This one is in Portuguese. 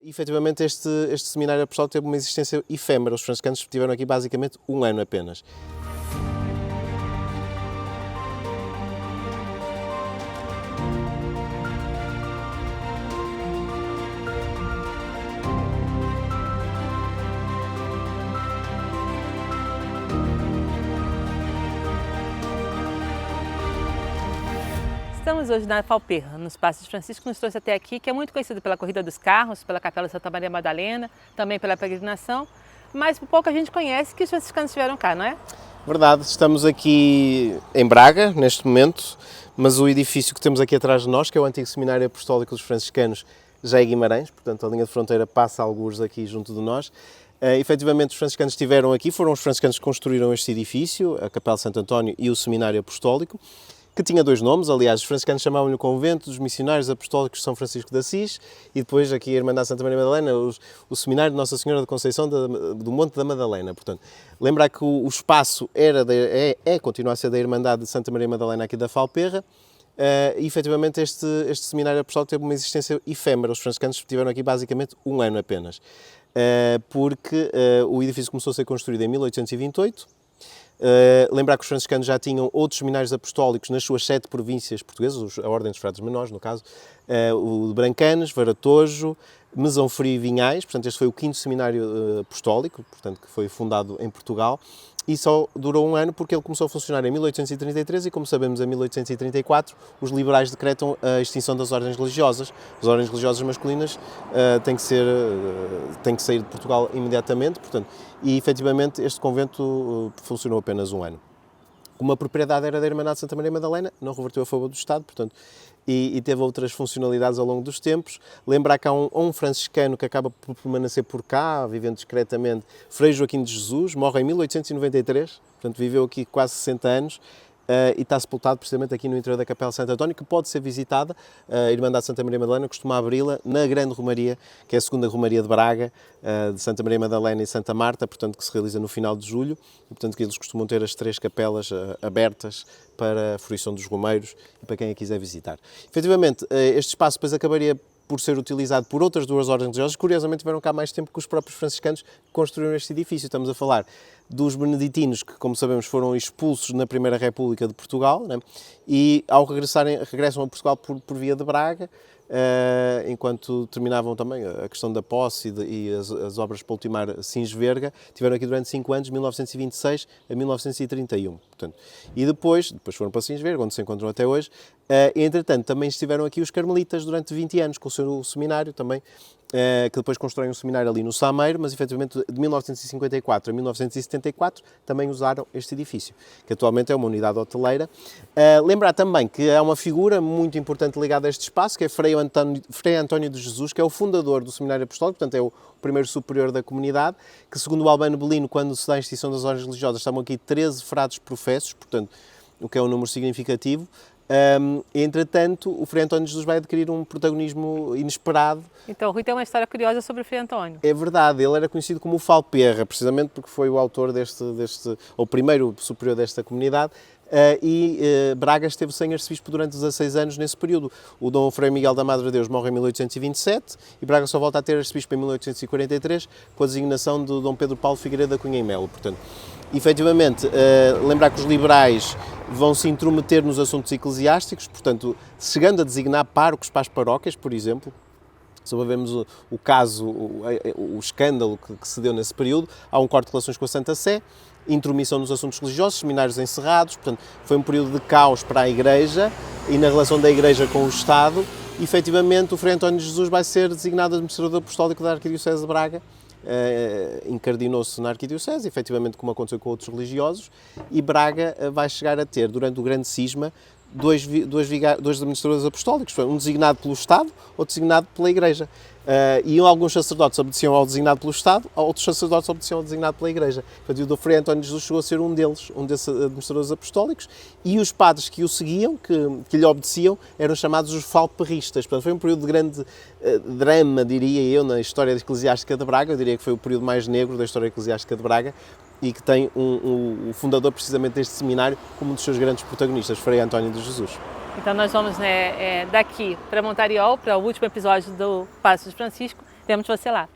Efetivamente, este seminário apostólico teve uma existência efêmera. Os franciscanos estiveram aqui basicamente um ano apenas. Estamos hoje na Falperra, nos Passos de Francisco, que nos trouxe até aqui, que é muito conhecido pela Corrida dos Carros, pela Capela de Santa Maria Madalena, também pela peregrinação, mas pouca gente conhece que os franciscanos estiveram cá, não é? Verdade, estamos aqui em Braga, neste momento, mas o edifício que temos aqui atrás de nós, que é o antigo Seminário Apostólico dos Franciscanos, já é Guimarães, portanto a linha de fronteira passa algures aqui junto de nós. Efetivamente, os franciscanos estiveram aqui, foram os franciscanos que construíram este edifício, a Capela de Santo António e o Seminário Apostólico, que tinha dois nomes. Aliás, os franciscanos chamavam-lhe o Convento dos Missionários Apostólicos de São Francisco de Assis, e depois aqui a Irmandade Santa Maria Madalena, o Seminário de Nossa Senhora da Conceição do Monte da Madalena. Portanto, lembrar que o espaço continua a ser da Irmandade de Santa Maria Madalena aqui da Falperra. E efetivamente este Seminário Apostólico teve uma existência efêmera. Os franciscanos estiveram aqui basicamente um ano apenas, porque o edifício começou a ser construído em 1828. Lembrar que os franciscanos já tinham outros seminários apostólicos nas suas 7 províncias portuguesas, a Ordem dos Frades Menores, no caso, o de Brancanes, Varatojo, Mesão Frio e Vinhais. Portanto, este foi o 5º seminário apostólico, portanto, que foi fundado em Portugal, e só durou um ano porque ele começou a funcionar em 1833 e, como sabemos, em 1834 os liberais decretam a extinção das ordens religiosas. As ordens religiosas masculinas têm que sair de Portugal imediatamente, portanto, e efetivamente este convento funcionou apenas um ano. Como a propriedade era da Irmandade de Santa Maria Madalena, não reverteu a favor do Estado, portanto, e teve outras funcionalidades ao longo dos tempos. Lembrar que há um franciscano que acaba por permanecer por cá, vivendo discretamente, Frei Joaquim de Jesus, morre em 1893, portanto viveu aqui quase 60 anos, e está sepultado precisamente aqui no interior da Capela de Santo António, que pode ser visitada. A Irmandade de Santa Maria Madalena costuma abri-la na Grande Romaria, que é a segunda Romaria de Braga, de Santa Maria Madalena e Santa Marta, portanto, que se realiza no final de julho, e portanto que eles costumam ter as 3 capelas abertas para a fruição dos romeiros e para quem a quiser visitar. Efetivamente, este espaço depois acabaria por ser utilizado por outras 2 ordens religiosas. Curiosamente, tiveram cá mais tempo que os próprios franciscanos que construíram este edifício. Estamos a falar dos beneditinos, que, como sabemos, foram expulsos na Primeira República de Portugal, né? E ao regressam a Portugal por via de Braga, enquanto terminavam também a questão da posse e as obras para ultimar Sines Verga. Tiveram aqui durante 5 anos, 1926 a 1931. Portanto, e depois foram para Sines Verga, onde se encontram até hoje. Entretanto, também estiveram aqui os carmelitas durante 20 anos, com o seu seminário também, que depois constroem um seminário ali no Sameiro, mas efetivamente de 1954 a 1974 também usaram este edifício, que atualmente é uma unidade hoteleira. Lembrar também que há uma figura muito importante ligada a este espaço, que é Frei António de Jesus, que é o fundador do Seminário Apostólico, portanto é o primeiro superior da comunidade, que segundo o Albano Belino, quando se dá a extinção das ordens religiosas, estavam aqui 13 frades professos, portanto, o que é um número significativo. Entretanto, o Frei António de Jesus vai adquirir um protagonismo inesperado. Então, o Rui tem uma história curiosa sobre o Frei António. É verdade, ele era conhecido como o Falperra, precisamente porque foi o autor o primeiro superior desta comunidade, Braga esteve sem arcebispo durante 16 anos nesse período. O Dom Frei Miguel da Madre de Deus morre em 1827 e Braga só volta a ter arcebispo em 1843, com a designação de Dom Pedro Paulo Figueiredo da Cunha e Melo. Portanto, efetivamente, lembrar que os liberais vão se intrometer nos assuntos eclesiásticos, portanto, chegando a designar párocos para as paróquias, por exemplo. Só vemos o caso, o escândalo que se deu nesse período. Há um corte de relações com a Santa Sé, intromissão nos assuntos religiosos, seminários encerrados. Portanto, foi um período de caos para a Igreja e na relação da Igreja com o Estado. E, efetivamente, o Frei António de Jesus vai ser designado administrador apostólico da Arquidiocese de Braga. Incardinou-se na Arquidiocese, efetivamente, como aconteceu com outros religiosos, e Braga vai chegar a ter, durante o grande cisma, dois administradores apostólicos, um designado pelo Estado, outro designado pela Igreja. E alguns sacerdotes obedeciam ao designado pelo Estado, outros sacerdotes obedeciam ao designado pela Igreja. Portanto, o Frei António de Jesus chegou a ser um desses administradores apostólicos, e os padres que o seguiam, que lhe obedeciam, eram chamados os falperristas. Portanto, foi um período de grande drama, diria eu, na história eclesiástica de Braga. Eu diria que foi o período mais negro da história eclesiástica de Braga, e que tem o fundador precisamente deste seminário como um dos seus grandes protagonistas, Frei António de Jesus. Então nós vamos daqui para Montariol, para o último episódio do Passos de Francisco, Vemos você lá.